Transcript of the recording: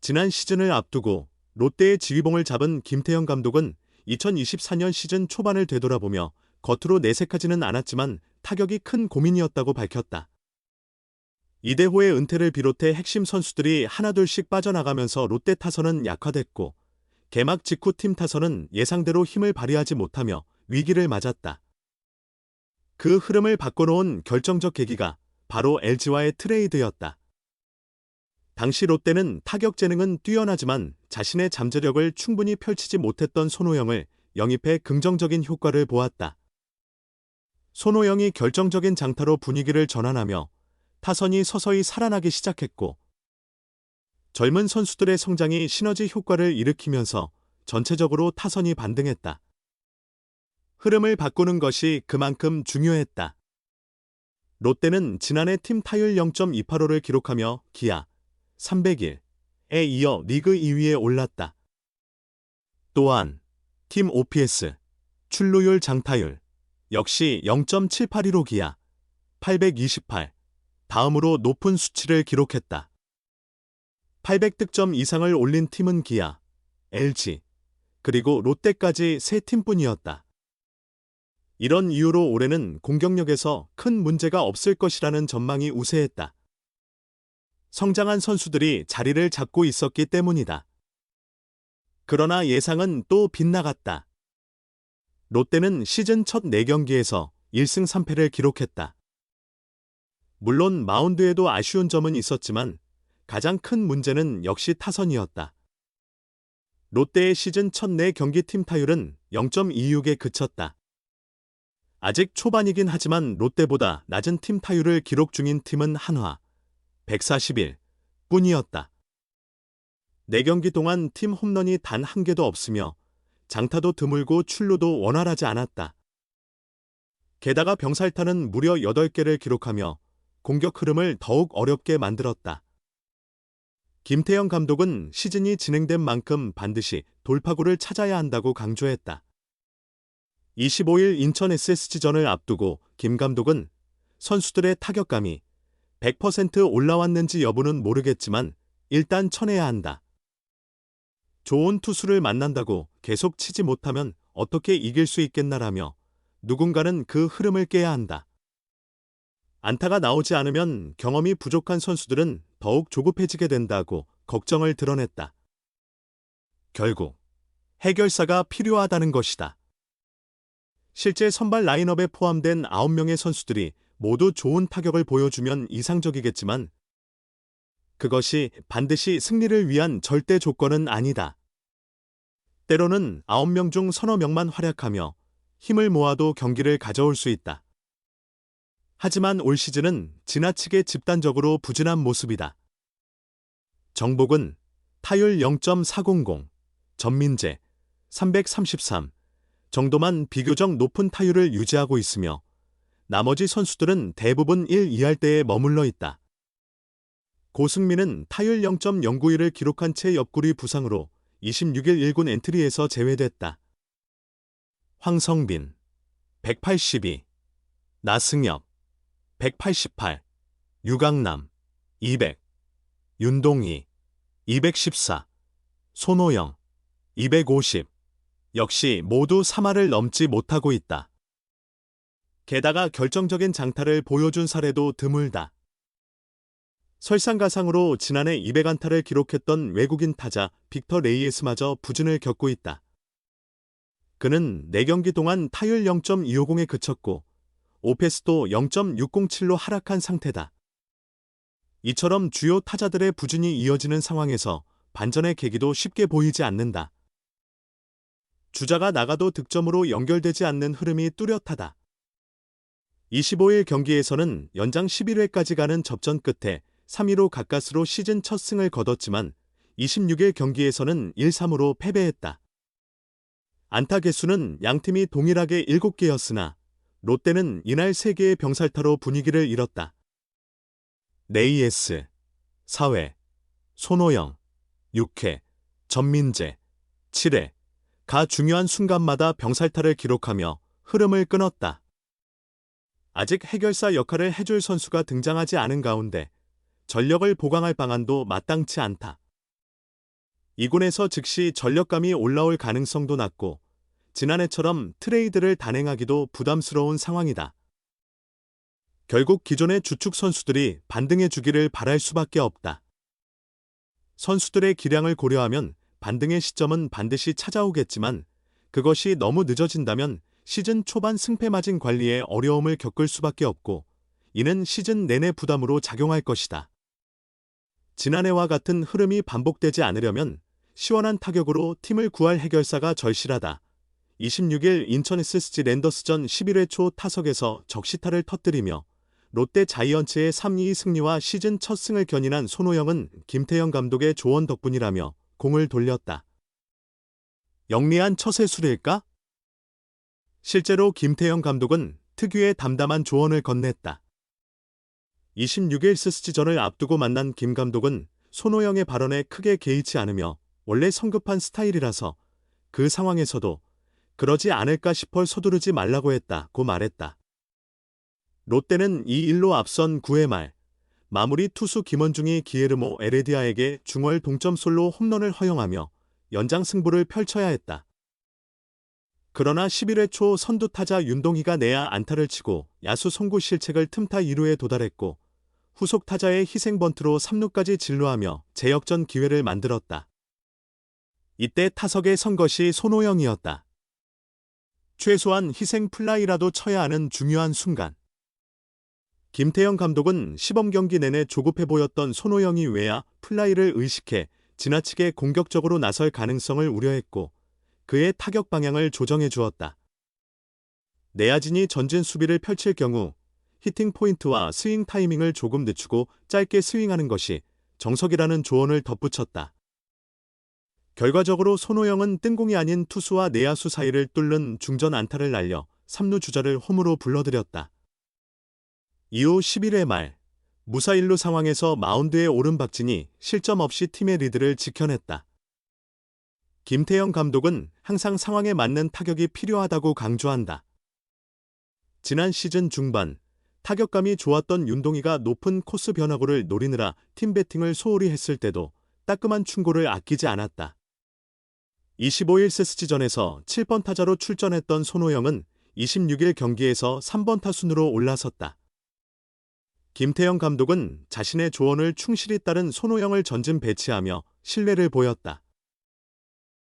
지난 시즌을 앞두고 롯데의 지휘봉을 잡은 김태형 감독은 2024년 시즌 초반을 되돌아보며 겉으로 내색하지는 않았지만 타격이 큰 고민이었다고 밝혔다. 이대호의 은퇴를 비롯해 핵심 선수들이 하나둘씩 빠져나가면서 롯데 타선은 약화됐고 개막 직후 팀 타선은 예상대로 힘을 발휘하지 못하며 위기를 맞았다. 그 흐름을 바꿔놓은 결정적 계기가 바로 LG와의 트레이드였다. 당시 롯데는 타격 재능은 뛰어나지만 자신의 잠재력을 충분히 펼치지 못했던 손호영을 영입해 긍정적인 효과를 보았다. 손호영이 결정적인 장타로 분위기를 전환하며 타선이 서서히 살아나기 시작했고 젊은 선수들의 성장이 시너지 효과를 일으키면서 전체적으로 타선이 반등했다. 흐름을 바꾸는 것이 그만큼 중요했다. 롯데는 지난해 팀 타율 0.285를 기록하며 기아 301에 이어 리그 2위에 올랐다. 또한 팀 OPS, 출루율 장타율 역시 0.782로 기아 828, 다음으로 높은 수치를 기록했다. 800득점 이상을 올린 팀은 기아, LG, 그리고 롯데까지 세 팀뿐이었다. 이런 이유로 올해는 공격력에서 큰 문제가 없을 것이라는 전망이 우세했다. 성장한 선수들이 자리를 잡고 있었기 때문이다. 그러나 예상은 또 빗나갔다. 롯데는 시즌 첫 4경기에서 1승 3패를 기록했다. 물론 마운드에도 아쉬운 점은 있었지만 가장 큰 문제는 역시 타선이었다. 롯데의 시즌 첫 4경기 팀 타율은 0.26에 그쳤다. 아직 초반이긴 하지만 롯데보다 낮은 팀 타율을 기록 중인 팀은 한화 141 뿐이었다. 4경기 동안 팀 홈런이 단 한 개도 없으며 장타도 드물고 출루도 원활하지 않았다. 게다가 병살타는 무려 8개를 기록하며 공격 흐름을 더욱 어렵게 만들었다. 김태형 감독은 시즌이 진행된 만큼 반드시 돌파구를 찾아야 한다고 강조했다. 25일 인천 SSG전을 앞두고 김 감독은 선수들의 타격감이 100% 올라왔는지 여부는 모르겠지만 일단 쳐내야 한다. 좋은 투수를 만난다고 계속 치지 못하면 어떻게 이길 수 있겠나라며 누군가는 그 흐름을 깨야 한다. 안타가 나오지 않으면 경험이 부족한 선수들은 더욱 조급해지게 된다고 걱정을 드러냈다. 결국 해결사가 필요하다는 것이다. 실제 선발 라인업에 포함된 9명의 선수들이 모두 좋은 타격을 보여주면 이상적이겠지만 그것이 반드시 승리를 위한 절대 조건은 아니다. 때로는 9명 중 서너 명만 활약하며 힘을 모아도 경기를 가져올 수 있다. 하지만 올 시즌은 지나치게 집단적으로 부진한 모습이다. 정복은 타율 0.400, 전민재 333 정도만 비교적 높은 타율을 유지하고 있으며 나머지 선수들은 대부분 1, 2할대에 머물러 있다. 고승민은 타율 0.091을 기록한 채 옆구리 부상으로 26일 1군 엔트리에서 제외됐다. 황성빈 182, 나승엽 188, 유강남 200, 윤동희 214, 손호영 250 역시 모두 3할을 넘지 못하고 있다. 게다가 결정적인 장타를 보여준 사례도 드물다. 설상가상으로 지난해 200안타를 기록했던 외국인 타자 빅터 레이에스마저 부진을 겪고 있다. 그는 4경기 동안 타율 0.250에 그쳤고 오페스도 0.607로 하락한 상태다. 이처럼 주요 타자들의 부진이 이어지는 상황에서 반전의 계기도 쉽게 보이지 않는다. 주자가 나가도 득점으로 연결되지 않는 흐름이 뚜렷하다. 25일 경기에서는 연장 11회까지 가는 접전 끝에 3-2로 가까스로 시즌 첫 승을 거뒀지만 26일 경기에서는 1-3으로 패배했다. 안타 개수는 양팀이 동일하게 7개였으나 롯데는 이날 3개의 병살타로 분위기를 잃었다. 레이에스 4회, 손호영 6회, 전민재 7회, 가 중요한 순간마다 병살타를 기록하며 흐름을 끊었다. 아직 해결사 역할을 해줄 선수가 등장하지 않은 가운데 전력을 보강할 방안도 마땅치 않다. 2군에서 즉시 전력감이 올라올 가능성도 낮고 지난해처럼 트레이드를 단행하기도 부담스러운 상황이다. 결국 기존의 주축 선수들이 반등해 주기를 바랄 수밖에 없다. 선수들의 기량을 고려하면 반등의 시점은 반드시 찾아오겠지만 그것이 너무 늦어진다면 시즌 초반 승패 마진 관리에 어려움을 겪을 수밖에 없고 이는 시즌 내내 부담으로 작용할 것이다. 지난해와 같은 흐름이 반복되지 않으려면 시원한 타격으로 팀을 구할 해결사가 절실하다. 26일 인천 SSG 랜더스전 11회 초 타석에서 적시타를 터뜨리며 롯데 자이언츠의 3-2 승리와 시즌 첫 승을 견인한 손호영은 김태형 감독의 조언 덕분이라며 공을 돌렸다. 영리한 처세술일까? 실제로 김태형 감독은 특유의 담담한 조언을 건넸다. 26일 SSG전을 앞두고 만난 김 감독은 손호영의 발언에 크게 개의치 않으며 원래 성급한 스타일이라서 그 상황에서도 그러지 않을까 싶어 서두르지 말라고 했다고 말했다. 롯데는 2-1로 앞선 9회 말 마무리 투수 김원중이 기에르모 에레디아에게 중월 동점솔로 홈런을 허용하며 연장 승부를 펼쳐야 했다. 그러나 11회 초 선두 타자 윤동희가 내야 안타를 치고 야수 송구 실책을 틈타 2루에 도달했고 후속 타자의 희생 번트로 3루까지 진루하며 재역전 기회를 만들었다. 이때 타석에 선 것이 손호영이었다. 최소한 희생 플라이라도 쳐야 하는 중요한 순간. 김태형 감독은 시범 경기 내내 조급해 보였던 손호영이 외야 플라이를 의식해 지나치게 공격적으로 나설 가능성을 우려했고 그의 타격 방향을 조정해 주었다. 내야진이 전진 수비를 펼칠 경우 히팅 포인트와 스윙 타이밍을 조금 늦추고 짧게 스윙하는 것이 정석이라는 조언을 덧붙였다. 결과적으로 손호영은 뜬공이 아닌 투수와 내야수 사이를 뚫는 중전 안타를 날려 3루 주자를 홈으로 불러들였다. 이후 11회 말 무사 1루 상황에서 마운드에 오른 박진이 실점 없이 팀의 리드를 지켜냈다. 김태형 감독은 항상 상황에 맞는 타격이 필요하다고 강조한다. 지난 시즌 중반 타격감이 좋았던 윤동희가 높은 코스 변화구를 노리느라 팀 배팅을 소홀히 했을 때도 따끔한 충고를 아끼지 않았다. 25일 SSG전에서 7번 타자로 출전했던 손호영은 26일 경기에서 3번 타순으로 올라섰다. 김태형 감독은 자신의 조언을 충실히 따른 손호영을 전진 배치하며 신뢰를 보였다.